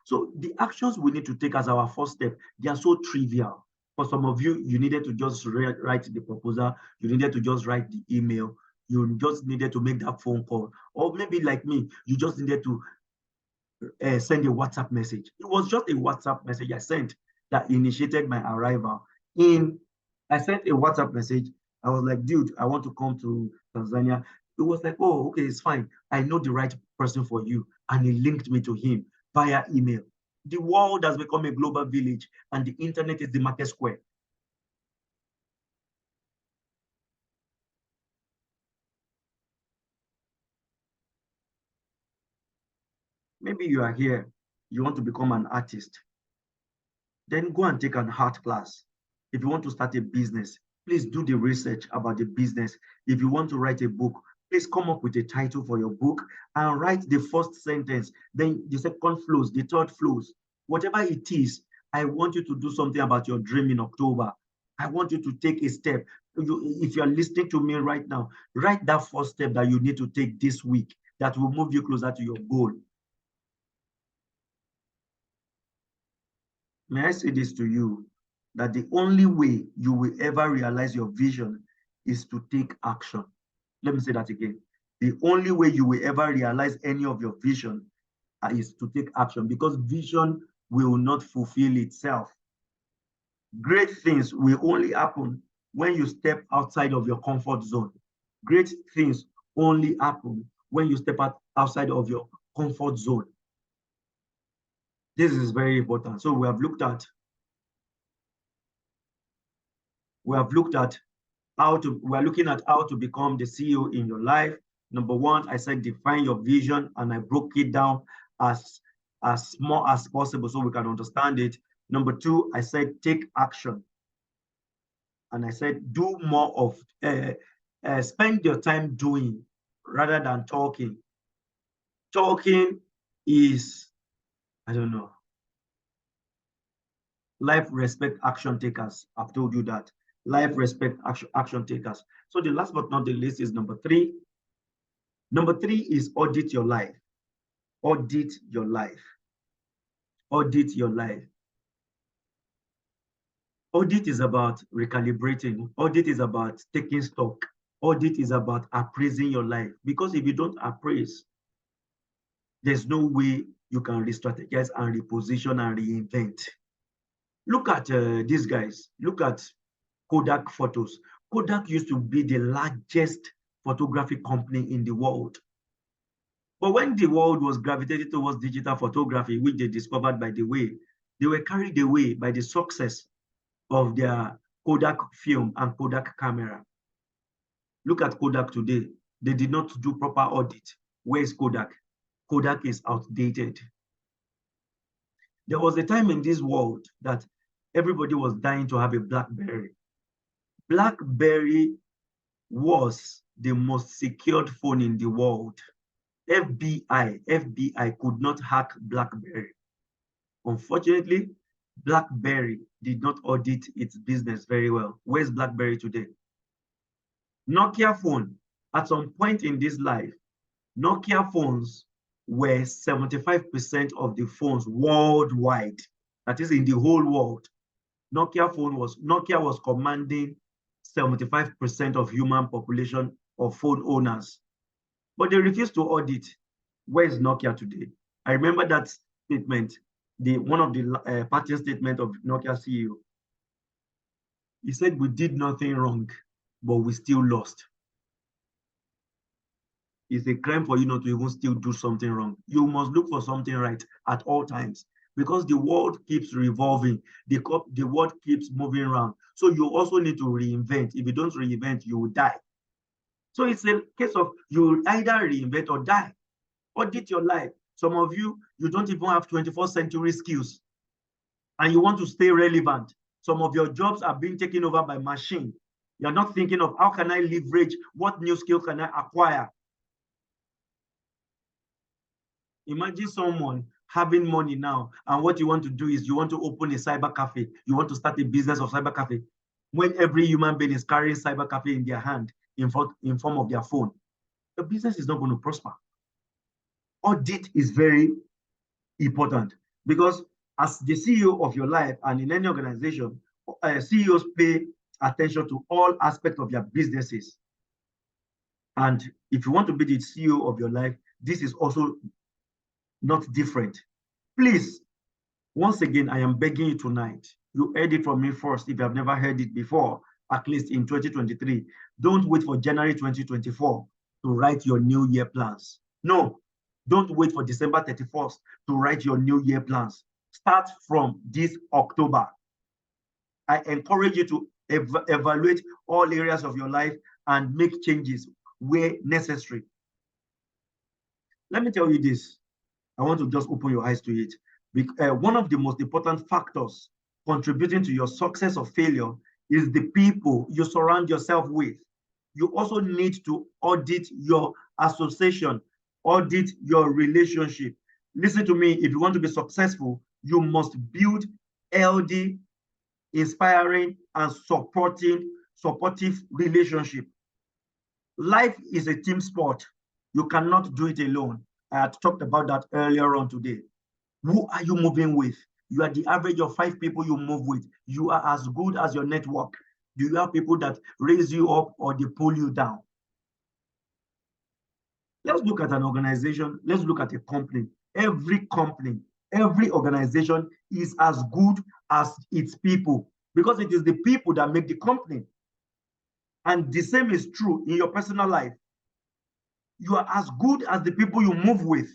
So the actions we need to take as our first step, they are so trivial. For some of you, you needed to just write the proposal. You needed to just write the email. You just needed to make that phone call. Or maybe like me, you just needed to send a WhatsApp message. It was just a WhatsApp message I sent that initiated my arrival. I sent a WhatsApp message. I was like, dude, I want to come to Tanzania. It was like, oh, okay, it's fine. I know the right person for you. And he linked me to him via email. The world has become a global village, and the internet is the market square. Maybe you are here, you want to become an artist. Then go and take an art class. If you want to start a business, please do the research about the business. If you want to write a book, please come up with a title for your book and write the first sentence, then the second flows, the third flows. Whatever it is, I want you to do something about your dream in October. I want you to take a step. If you're listening to me right now, write that first step that you need to take this week that will move you closer to your goal. May I say this to you, that the only way you will ever realize your vision is to take action. Let me say that again. The only way you will ever realize any of your vision is to take action, because vision will not fulfill itself. Great things will only happen when you step outside of your comfort zone. Great things only happen when you step outside of your comfort zone. This is very important. So we have looked at we're looking at how to become the CEO in your life. Number one, I said define your vision, and I broke it down as small as possible so we can understand it. Number two, I said take action, and I said do more of spend your time doing rather than talking. Talking is, I don't know. Life respect action takers. I've told you that. Life respect action takers. So the last but not the least is number three. Number three is audit your life. Audit your life. Audit your life. Audit is about recalibrating. Audit is about taking stock. Audit is about appraising your life. Because if you don't appraise, there's no way you can re-strategize and reposition and reinvent. Look at these guys. Look at Kodak photos. Kodak used to be the largest photography company in the world. But when the world was gravitated towards digital photography, which they discovered by the way, they were carried away by the success of their Kodak film and Kodak camera. Look at Kodak today. They did not do proper audit. Where is Kodak? Kodak is outdated. There was a time in this world that everybody was dying to have a BlackBerry. BlackBerry was the most secured phone in the world. FBI could not hack BlackBerry. Unfortunately, BlackBerry did not audit its business very well. Where's BlackBerry today? Nokia phone, at some point in this life, Nokia phones were 75% of the phones worldwide. That is in the whole world. Nokia was commanding 75% of human population of phone owners. But they refused to audit. Where is Nokia today? I remember that statement, one of the parting statement of Nokia CEO. He said, we did nothing wrong, but we still lost. It's a crime for you not to even still do something wrong. You must look for something right at all times, because the world keeps revolving. The world keeps moving around. So you also need to reinvent. If you don't reinvent, you will die. So it's a case of you either reinvent or die. Audit your life. Some of you, you don't even have 21st century skills, and you want to stay relevant. Some of your jobs are being taken over by machine. You're not thinking of how can I leverage, what new skill can I acquire? Imagine someone having money now, and what you want to do is you want to open a cyber cafe. You want to start a business of cyber cafe, when every human being is carrying cyber cafe in their hand in form of their phone. The business is not going to prosper. Audit is very important, because as the CEO of your life and in any organization, CEOs pay attention to all aspects of their businesses. And if you want to be the CEO of your life, this is also not different. Please, once again, I am begging you tonight. You heard it from me first if you have never heard it before, at least in 2023. Don't wait for January 2024 to write your New Year plans. No, don't wait for December 31st to write your New Year plans. Start from this October. I encourage you to evaluate all areas of your life and make changes where necessary. Let me tell you this. I want to just open your eyes to it. One of the most important factors contributing to your success or failure is the people you surround yourself with. You also need to audit your association, audit your relationship. Listen to me, if you want to be successful, you must build healthy, inspiring, and supportive relationship. Life is a team sport. You cannot do it alone. I had talked about that earlier on today. Who are you moving with? You are the average of 5 people you move with. You are as good as your network. Do you have people that raise you up or they pull you down? Let's look at an organization. Let's look at a company. Every company, every organization is as good as its people, because it is the people that make the company. And the same is true in your personal life. You are as good as the people you move with.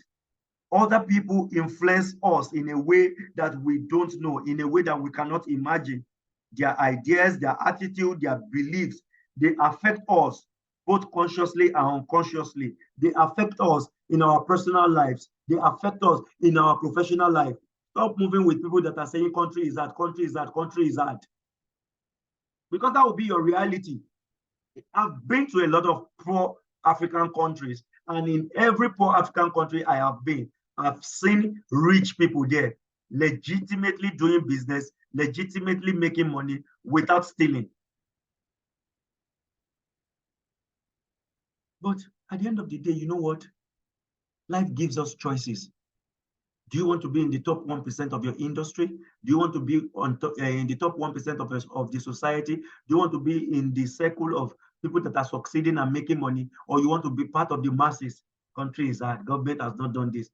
Other people influence us in a way that we don't know, in a way that we cannot imagine. Their ideas, their attitude, their beliefs, they affect us both consciously and unconsciously. They affect us in our personal lives. They affect us in our professional life. Stop moving with people that are saying country is hard, country is hard, country is hard. Because that will be your reality. I've been to a lot of poor African countries, and in every poor African country I have been, I've seen rich people there legitimately doing business, legitimately making money without stealing. But at the end of the day, you know what? Life gives us choices. Do you want to be in the top 1% of your industry? Do you want to be in the top 1% of the society? Do you want to be in the circle of people that are succeeding and making money? Or you want to be part of the masses? Country is hard. Government has not done this.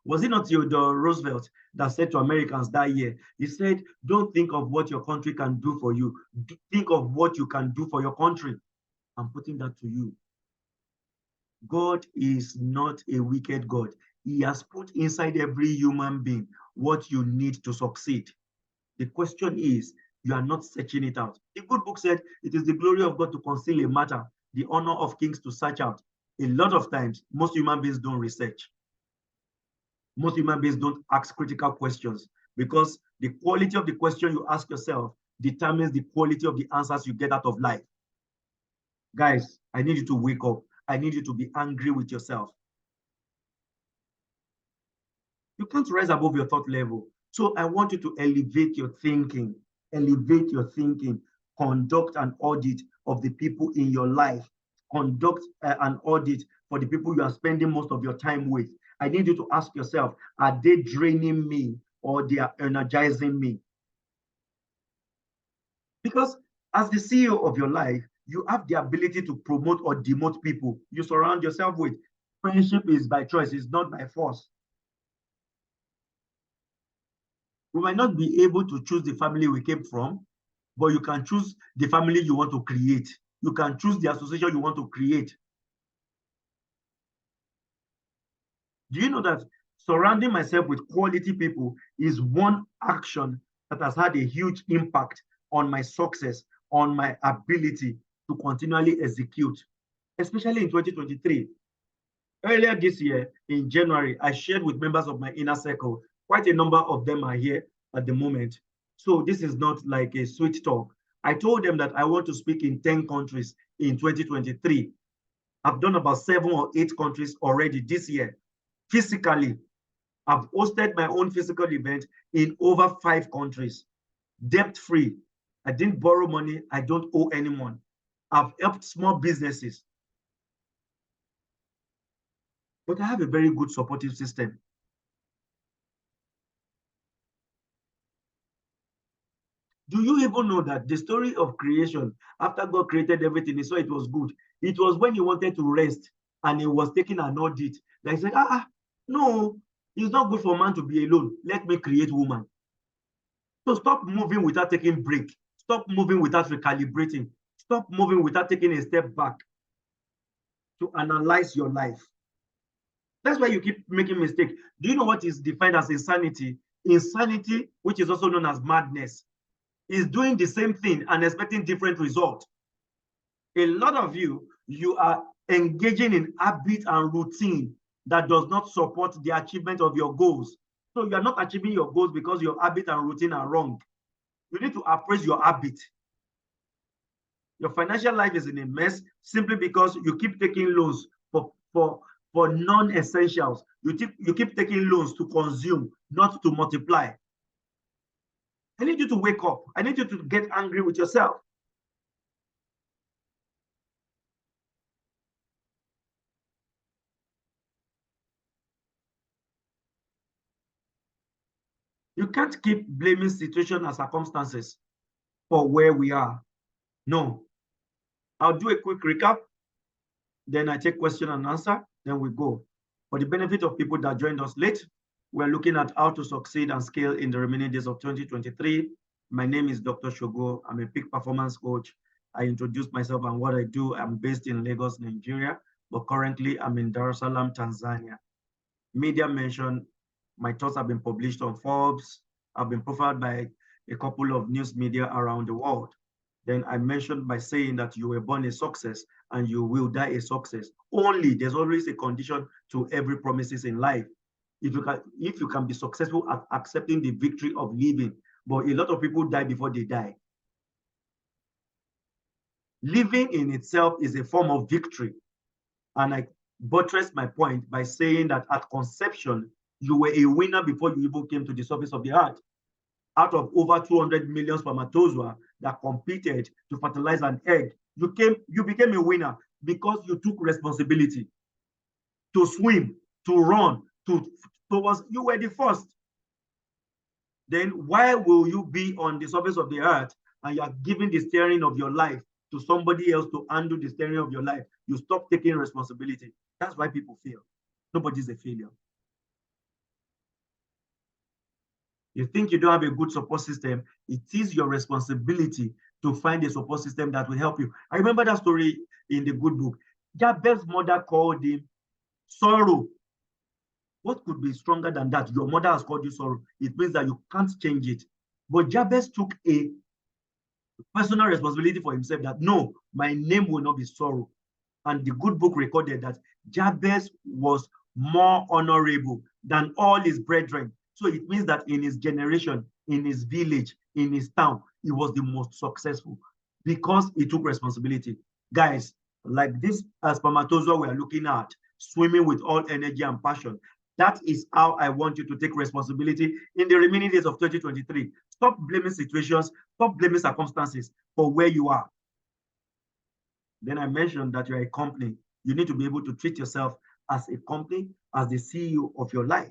Was it not Theodore Roosevelt that said to Americans that year? He said, don't think of what your country can do for you. Think of what you can do for your country. I'm putting that to you. God is not a wicked God. He has put inside every human being what you need to succeed. The question is, you are not searching it out. The good book said, it is the glory of God to conceal a matter, the honor of kings to search out. A lot of times, most human beings don't research. Most human beings don't ask critical questions, because the quality of the question you ask yourself determines the quality of the answers you get out of life. Guys, I need you to wake up. I need you to be angry with yourself. You can't rise above your thought level. So I want you to elevate your thinking, elevate your thinking, conduct an audit of the people in your life, conduct an audit for the people you are spending most of your time with. I need you to ask yourself, are they draining me or they are energizing me? Because as the CEO of your life, you have the ability to promote or demote people you surround yourself with. Friendship is by choice, it's not by force. We might not be able to choose the family we came from, but you can choose the family you want to create. You can choose the association you want to create. Do you know that surrounding myself with quality people is one action that has had a huge impact on my success, on my ability to continually execute, especially in 2023. Earlier this year, in January, I shared with members of my inner circle. Quite a number of them are here at the moment. So this is not like a sweet talk. I told them that I want to speak in 10 countries in 2023. I've done about 7 or 8 countries already this year. Physically, I've hosted my own physical event in over 5 countries, debt-free. I didn't borrow money. I don't owe anyone. I've helped small businesses. But I have a very good supportive system. Do you even know that the story of creation, after God created everything, he saw it was good. It was when he wanted to rest and he was taking an audit that he said, no, it's not good for man to be alone. Let me create woman. So stop moving without taking break. Stop moving without recalibrating. Stop moving without taking a step back to analyze your life. That's why you keep making mistakes. Do you know what is defined as insanity? Insanity, which is also known as madness, is doing the same thing and expecting different results. A lot of you are engaging in habit and routine that does not support the achievement of your goals. So you are not achieving your goals because your habit and routine are wrong. You need to appraise your habit. Your financial life is in a mess simply because you keep taking loans for non-essentials. You keep taking loans to consume, not to multiply. I need you to wake up. I need you to get angry with yourself. You can't keep blaming situation and circumstances for where we are. No. I'll do a quick recap, then I take question and answer, then we go. For the benefit of people that joined us late, we're looking at how to succeed and scale in the remaining days of 2023. My name is Dr. Shogo. I'm a peak performance coach. I introduced myself and what I do. I'm based in Lagos, Nigeria, but currently I'm in Dar es Salaam, Tanzania. Media mentioned my thoughts have been published on Forbes. I've been profiled by a couple of news media around the world. Then I mentioned by saying that you were born a success and you will die a success. Only there's always a condition to every promises in life. If you can be successful at accepting the victory of living, but a lot of people die before they die. Living in itself is a form of victory. And I buttress my point by saying that at conception, you were a winner before you even came to the surface of the earth. Out of over 200 million spermatozoa that competed to fertilize an egg, you became a winner because you took responsibility to swim, to run, you were the first. Then why will you be on the surface of the earth and you are giving the steering of your life to somebody else to undo the steering of your life? You stop taking responsibility. That's why people fail. Nobody's a failure. You think you don't have a good support system, it is your responsibility to find a support system that will help you. I remember that story in the good book. Jabez's mother called him sorrow. What could be stronger than that? Your mother has called you sorrow. It means that you can't change it. But Jabez took a personal responsibility for himself that, no, my name will not be sorrow. And the good book recorded that Jabez was more honorable than all his brethren. So it means that in his generation, in his village, in his town, he was the most successful because he took responsibility. Guys, like this spermatozoa we are looking at, swimming with all energy and passion, That is how I want you to take responsibility in the remaining days of 2023. Stop blaming situations, stop blaming circumstances for where you are. Then I mentioned that you're a company. You need to be able to treat yourself as a company, as the CEO of your life.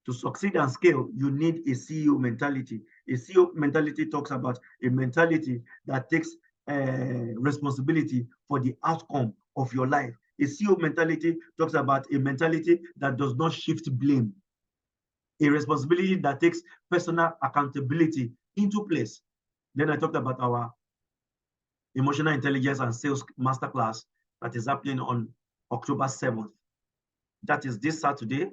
To succeed and scale, you need a CEO mentality. A CEO mentality talks about a mentality that takes responsibility for the outcome of your life. A CEO mentality talks about a mentality that does not shift blame. A responsibility that takes personal accountability into place. Then I talked about our emotional intelligence and sales masterclass that is happening on October 7th. That is this Saturday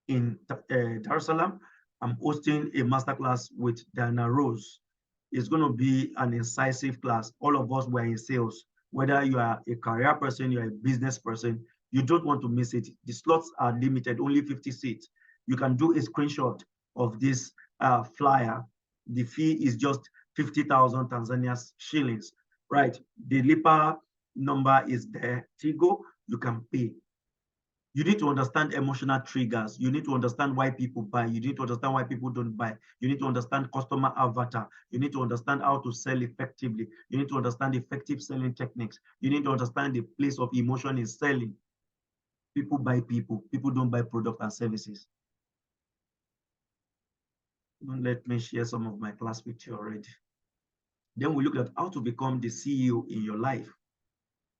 in Dar es Salaam. I'm hosting a masterclass with Diana Rose. It's going to be an incisive class. All of us were in sales. Whether you are a career person, you're a business person, you don't want to miss it. The slots are limited, only 50 seats. You can do a screenshot of this flyer. The fee is just 50,000 Tanzania shillings, right? The LIPA number is there. Tigo, you can pay. You need to understand emotional triggers. You need to understand why people buy. You need to understand why people don't buy. You need to understand customer avatar. You need to understand how to sell effectively. You need to understand effective selling techniques. You need to understand the place of emotion in selling. People buy people. People don't buy products and services. Don't let me share some of my class with you already. Then we look at how to become the CEO in your life.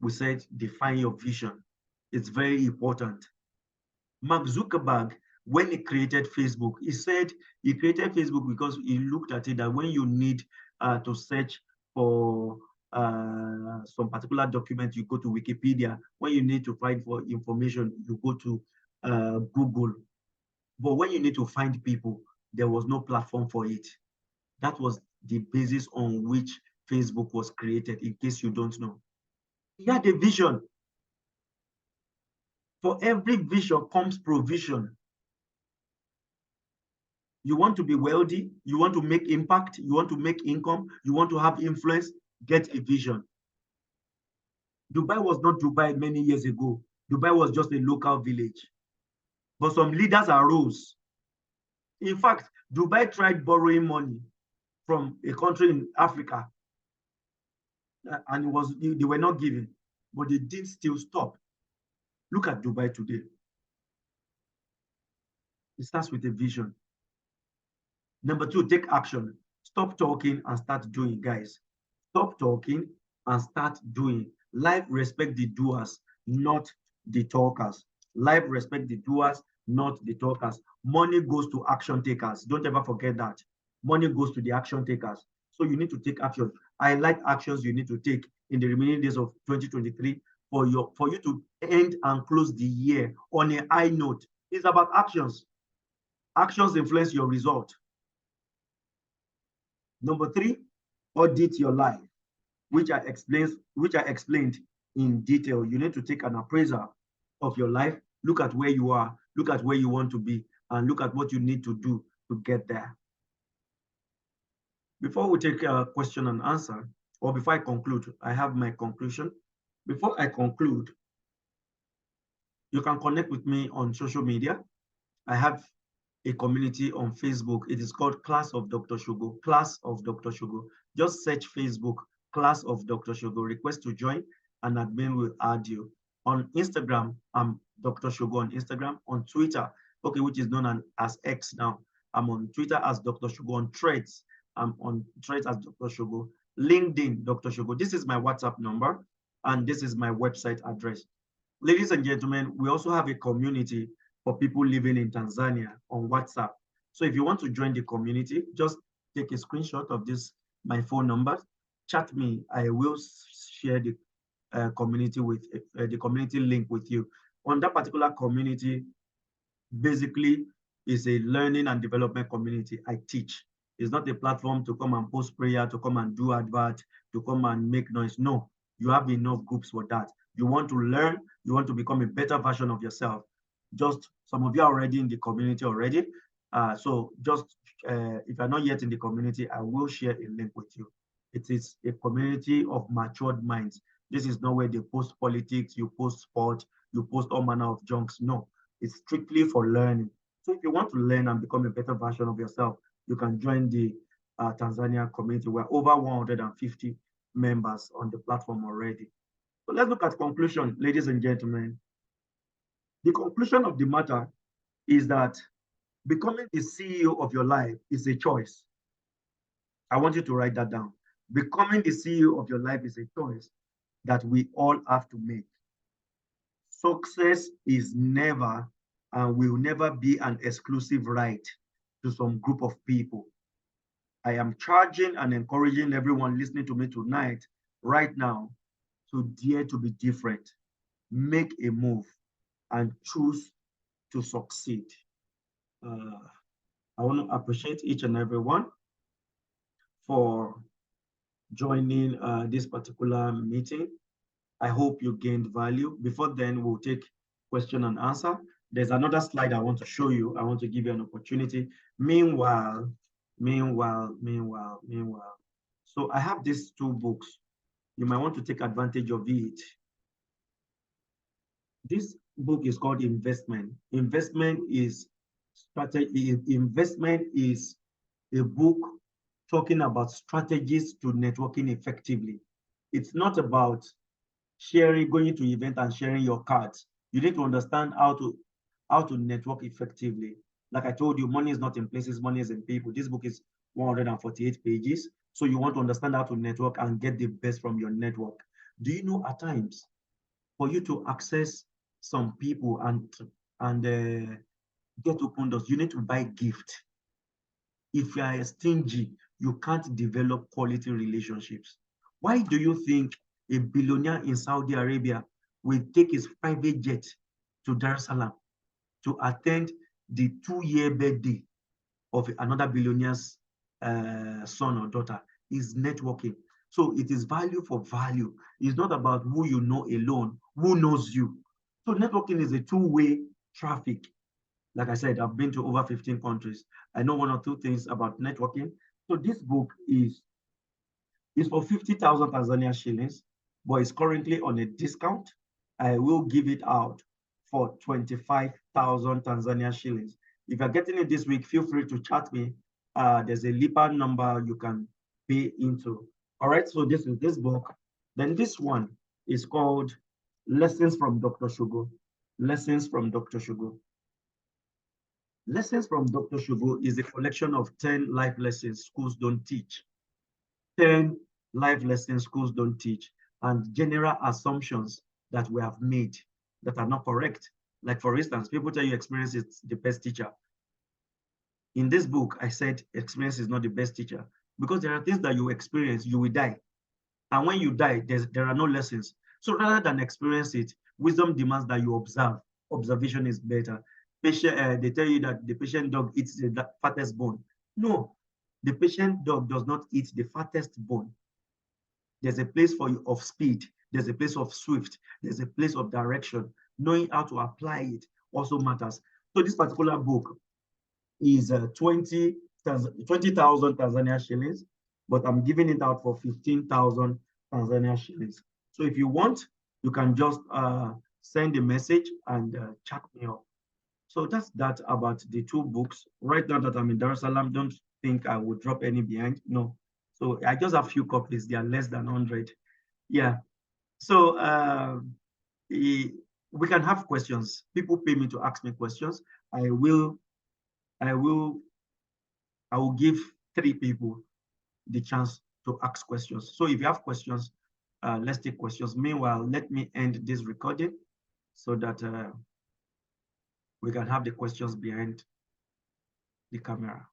We said define your vision. It's very important. Mark Zuckerberg, when he created Facebook, he said he created Facebook because he looked at it that when you need to search for some particular document, you go to Wikipedia. When you need to find for information, you go to Google. But when you need to find people, there was no platform for it. That was the basis on which Facebook was created, in case you don't know. He had a vision. For every vision comes provision. You want to be wealthy, you want to make impact, you want to make income, you want to have influence, get a vision. Dubai was not Dubai many years ago. Dubai was just a local village. But some leaders arose. In fact, Dubai tried borrowing money from a country in Africa, and they were not giving, but they did still stop. Look at Dubai today. It starts with a vision. Number two, take action. Stop talking and start doing, guys. Stop talking and start doing. Life respect the doers, not the talkers. Life respect the doers, not the talkers. Money goes to action takers. Don't ever forget that. Money goes to the action takers. So you need to take action. I like actions you need to take in the remaining days of 2023 for you to end and close the year on a high note. It's about actions. Actions influence your result. Number three, audit your life, which I explained in detail. You need to take an appraisal of your life, look at where you are, look at where you want to be, and look at what you need to do to get there. Before we take a question and answer, or before I conclude, I have my conclusion. Before I conclude, you can connect with me on social media. I have a community on Facebook. It is called Class of Dr. Shogo. Class of Dr. Shogo. Just search Facebook, Class of Dr. Shogo. Request to join, and admin will add you. On Instagram, I'm Dr. Shogo on Instagram. On Twitter, okay, which is known as X now, I'm on Twitter as Dr. Shogo. On Threads, I'm on Threads as Dr. Shogo. LinkedIn, Dr. Shogo. This is my WhatsApp number, and this is my website address. Ladies and gentlemen, we also have a community for people living in Tanzania on WhatsApp. So if you want to join the community, just take a screenshot of my phone number, chat me. I will share the community with the community link with you. On that particular community, basically, is a learning and development community. I teach. It's not a platform to come and post prayer, to come and do advert, to come and make noise. No, you have enough groups for that. You want to learn, you want to become a better version of yourself. Just some of you are already in the community already. So just if you're not yet in the community, I will share a link with you. It is a community of matured minds. This is not where they post politics, you post sport, you post all manner of junks. No, It's strictly for learning. So if you want to learn and become a better version of yourself, you can join the Tanzania community. We're over 150 members on the platform already. So let's look at conclusion, ladies and gentlemen. The conclusion of the matter is that becoming the CEO of your life is a choice. I want you to write that down. Becoming the CEO of your life is a choice that we all have to make. Success is never and will never be an exclusive right to some group of people. I am charging and encouraging everyone listening to me tonight, right now, to dare to be different, make a move, and choose to succeed. I want to appreciate each and every one for joining this particular meeting. I hope you gained value. Before then, we'll take question and answer. There's another slide I want to show you. I want to give you an opportunity. Meanwhile, so I have these two books. You might want to take advantage of it. This book is called Investment. Investment is strategy. Investment is a book talking about strategies to networking effectively. It's not about sharing, going to event and sharing your cards. You need to understand how to network effectively. Like I told you, money is not in places, money is in people. This book is 148 pages. So you want to understand how to network and get the best from your network. Do you know at times for you to access some people and get open doors, you need to buy gift. If you are stingy, you can't develop quality relationships. Why do you think a billionaire in Saudi Arabia will take his private jet to Dar es Salaam to attend the 2-year birthday of another billionaire's son or daughter? Is networking. So it is value for value. It's not about who you know alone, who knows you. So networking is a two-way traffic. Like I said, I've been to over 15 countries. I know one or two things about networking. So this book is for 50,000 Tanzania shillings, but it's currently on a discount. I will give it out for 25,000 Tanzania shillings. If you're getting it this week, feel free to chat me. There's a Lipa number you can pay into. All right, so this is this book. Then this one is called Lessons from Dr. Shogo. Lessons from Dr. Shogo. Lessons from Dr. Shogo is a collection of 10 life lessons schools don't teach. 10 life lessons schools don't teach, and general assumptions that we have made that are not correct. Like for instance, people tell you experience is the best teacher. In this book, I said experience is not the best teacher because there are things that you experience, you will die. And when you die, there are no lessons. So rather than experience it, wisdom demands that you observe. Observation is better. They tell you that the patient dog eats the fattest bone. No, the patient dog does not eat the fattest bone. There's a place for you of speed. There's a place of swift. There's a place of direction. Knowing how to apply it also matters. So this particular book is 20,000 Tanzania shillings, but I'm giving it out for 15,000 Tanzania shillings. So if you want, you can just send a message and chat me up. So that's that about the two books. Right now that I'm in Dar es Salaam, don't think I would drop any behind. No. So I just have a few copies. They are less than 100. Yeah. So we can have questions. People pay me to ask me questions. I will give 3 people the chance to ask questions. So if you have questions, let's take questions. Meanwhile, let me end this recording so that we can have the questions behind the camera.